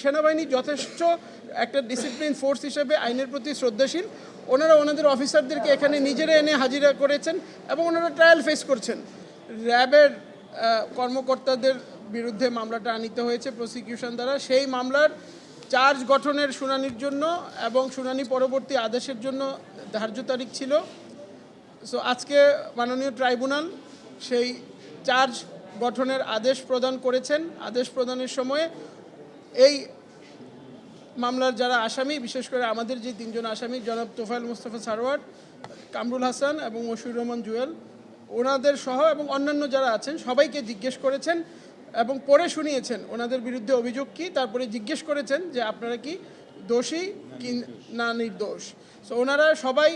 সেনাবাহিনী যথেষ্ট একটা ডিসিপ্লিন ফোর্স হিসেবে আইনের প্রতি শ্রদ্ধাশীল। ওনারা ওনাদের অফিসারদেরকে এখানে নিজেরা এনে হাজিরা করেছেন এবং ওনারা ট্রায়াল ফেস করছেন। র্যাবের কর্মকর্তাদের বিরুদ্ধে মামলাটা আনিত হয়েছে প্রসিকিউশন দ্বারা। সেই মামলার চার্জ গঠনের শুনানির জন্য এবং শুনানি পরবর্তী আদেশের জন্য ধার্য তারিখ ছিল। সো আজকে মাননীয় ট্রাইব্যুনাল সেই চার্জ গঠনের আদেশ প্রদান করেছেন। আদেশ প্রদানের সময়ে এই মামলার যারা আসামি, বিশেষ করে আমাদের যে তিনজন আসামি জনাব তোফায়েল মুস্তাফা সারোয়ার, কামরুল হাসান এবং মশিউর রহমান জুয়েল, ওনাদের সহ এবং অন্যান্য যারা আছেন সবাইকে জিজ্ঞেস করেছেন এবং পড়ে শুনিয়েছেন ওনাদের বিরুদ্ধে অভিযোগ কী, তারপরে জিজ্ঞেস করেছেন যে আপনারা কি দোষী কি না নির্দোষ। সো ওনারা সবাই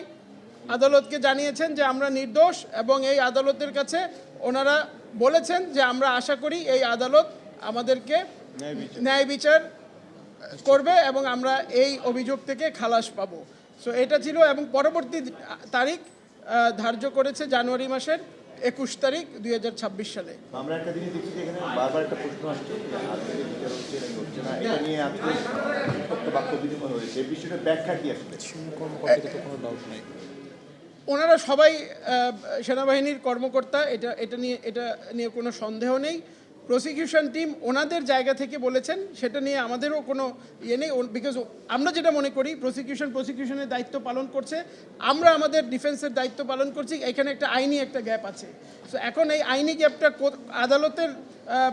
আদালতকে জানিয়েছেন যে আমরা নির্দোষ এবং এই আদালতের কাছে ওনারা বলেছেন যে আমরা আশা করি এই আদালত আমাদেরকে ন্যায় বিচার করবে এবং আমরা এই অভিযোগ থেকে খালাস পাবো। সো এটা ছিল এবং পরবর্তী তারিখ ধার্য করেছে জানুয়ারি মাসের 21 তারিখ 2026 সালে। আমরা একটা জিনিস দেখছি যে এখানে বারবার একটা প্রশ্ন আসছে যে আজকে বিচার হচ্ছে নাকি হচ্ছে না, এটা নিয়ে আজকে একটা বাক্য বিনিময় হয়েছে। এই বিষয়টা ব্যাখ্যা কি আসলে? ওনারা সবাই সেনাবাহিনীর কর্মকর্তা, এটা নিয়ে কোনো সন্দেহ নেই। প্রসিকিউশন টিম ওনাদের জায়গা থেকে বলেছেন, সেটা নিয়ে আমাদেরও কোনো ইয়ে নেই। বিকজ আমরা যেটা মনে করি প্রসিকিউশনের দায়িত্ব পালন করছে, আমরা আমাদের ডিফেন্সের দায়িত্ব পালন করছি। এখানে একটা আইনি একটা গ্যাপ আছে। সো এখন এই আইনি গ্যাপটা আদালতের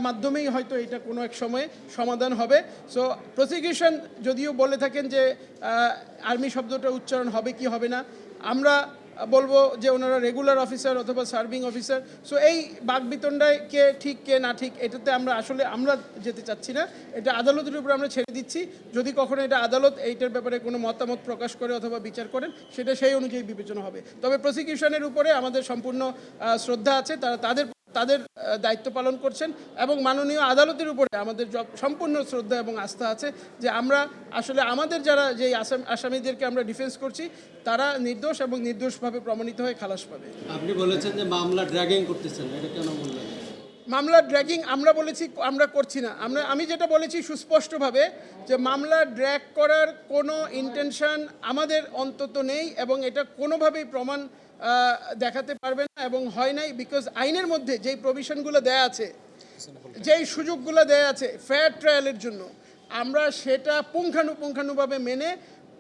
মাধ্যমেই হয়তো এটা কোনো এক সময়ে সমাধান হবে। সো প্রসিকিউশন যদিও বলে থাকেন যে আর্মি শব্দটা উচ্চারণ হবে কি হবে না, আমরা বলবো যে ওনারা রেগুলার অফিসার অথবা সার্ভিং অফিসার। সো এই বাকবিতণ্ডায় কে ঠিক কে না ঠিক এটাতে আমরা যেতে চাচ্ছি না। এটা আদালতের উপর আমরা ছেড়ে দিচ্ছি। যদি কখনো এটা আদালত এইটার ব্যাপারে কোনো মতামত প্রকাশ করে অথবা বিচার করেন, সেটা সেই অনুযায়ী বিবেচনা হবে। তবে প্রসিকিউশনের উপরে আমাদের সম্পূর্ণ শ্রদ্ধা আছে। তাদের দায়িত্ব পালন করছেন এবং মাননীয় আদালতের উপরে আমাদের সম্পূর্ণ শ্রদ্ধা এবং আস্থা আছে যে আমরা আসলে আমাদের যারা যে আসামিদেরকে আমরা ডিফেন্স করছি তারা নির্দোষ এবং নির্দোষভাবে প্রমাণিত হয়ে খালাস পাবে। আপনি বলেছেন যে মামলা ড্র্যাগিং করতেছেন, এটা কেন বললেন? মামলা ড্র্যাগিং আমরা বলেছি আমরা করছি না। আমি যেটা বলেছি সুস্পষ্টভাবে যে মামলা ড্র্যাগ করার কোনো ইন্টেনশন আমাদের অন্তত নেই এবং এটা কোনোভাবেই প্রমাণ দেখাতে পারবে না এবং হয় নাই। বিকজ আইনের মধ্যে যেই প্রভিশনগুলো দেয়া আছে, যেই সুযোগগুলো দেয়া আছে ফেয়ার ট্রায়ালের জন্য, আমরা সেটা পুঙ্খানুপুঙ্খানুভাবে মেনে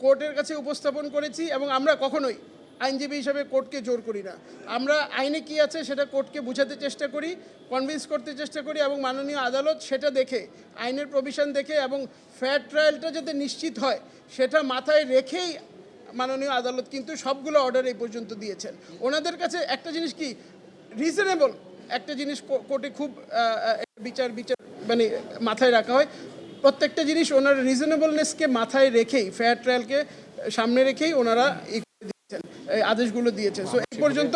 কোর্টের কাছে উপস্থাপন করেছি এবং আমরা কখনোই আইনজীবী হিসাবে কোর্টকে জোর করি না। আমরা আইনে কি আছে সেটা কোর্টকে বোঝাতে চেষ্টা করি, কনভিন্স করতে চেষ্টা করি এবং মাননীয় আদালত সেটা দেখে, আইনের প্রভিশন দেখে এবং ফেয়ার ট্রায়ালটা যাতে নিশ্চিত হয় সেটা মাথায় রেখেই মাননীয় আদালত কিন্তু সবগুলো অর্ডার এই পর্যন্ত দিয়েছেন। ওনাদের কাছে একটা জিনিস কি রিজনেবল একটা জিনিস কোর্টে খুব বিচার মানে মাথায় রাখা হয়। প্রত্যেকটা জিনিস ওনারা রিজনেবলনেসকে মাথায় রেখেই, ফেয়ার ট্রায়ালকে সামনে রেখেই ওনারা এই আদেশগুলো দিয়েছেন। সো এই পর্যন্ত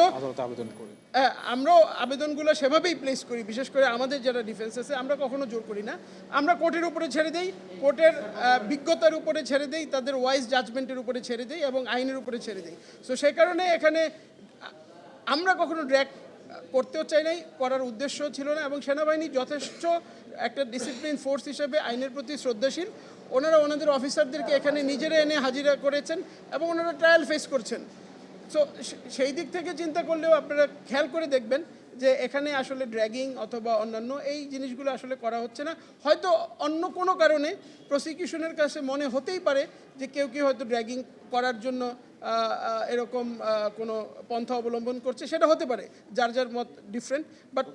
আমরাও আবেদনগুলো সেভাবেই প্লেস করি। বিশেষ করে আমাদের যারা ডিফেন্স আছে আমরা কখনো জোর করি না। আমরা কোর্টের উপরে ছেড়ে দেই, কোর্টের বিজ্ঞতার উপরে ছেড়ে দেই, তাদের ওয়াইজ জাজমেন্টের উপরে ছেড়ে দেই এবং আইনের উপরে ছেড়ে দেই। সো সেই কারণে এখানে আমরা কখনো ড্র্যাগ করতেও চাই নাই, করার উদ্দেশ্য ছিল না। এবং সেনাবাহিনী যথেষ্ট একটা ডিসিপ্লিন ফোর্স হিসেবে আইনের প্রতি শ্রদ্ধাশীল। ওনারা ওনাদের অফিসারদেরকে এখানে নিজেরা এনে হাজিরা করেছেন এবং ওনারা ট্রায়াল ফেস করছেন। সো সেই দিক থেকে চিন্তা করলেও আপনারা খেয়াল করে দেখবেন যে এখানে আসলে ড্র্যাগিং অথবা অন্যান্য এই জিনিসগুলো আসলে করা হচ্ছে না। হয়তো অন্য কোনো কারণে প্রসিকিউশনের কাছে মনে হতেই পারে যে কেউ হয়তো ড্র্যাগিং করার জন্য এরকম কোনো পন্থা অবলম্বন করছে, সেটা হতে পারে, যার মত ডিফারেন্ট। বাট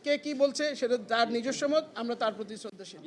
কে কী বলছে সেটা তার নিজস্ব মত, আমরা তার প্রতি শ্রদ্ধাশীল।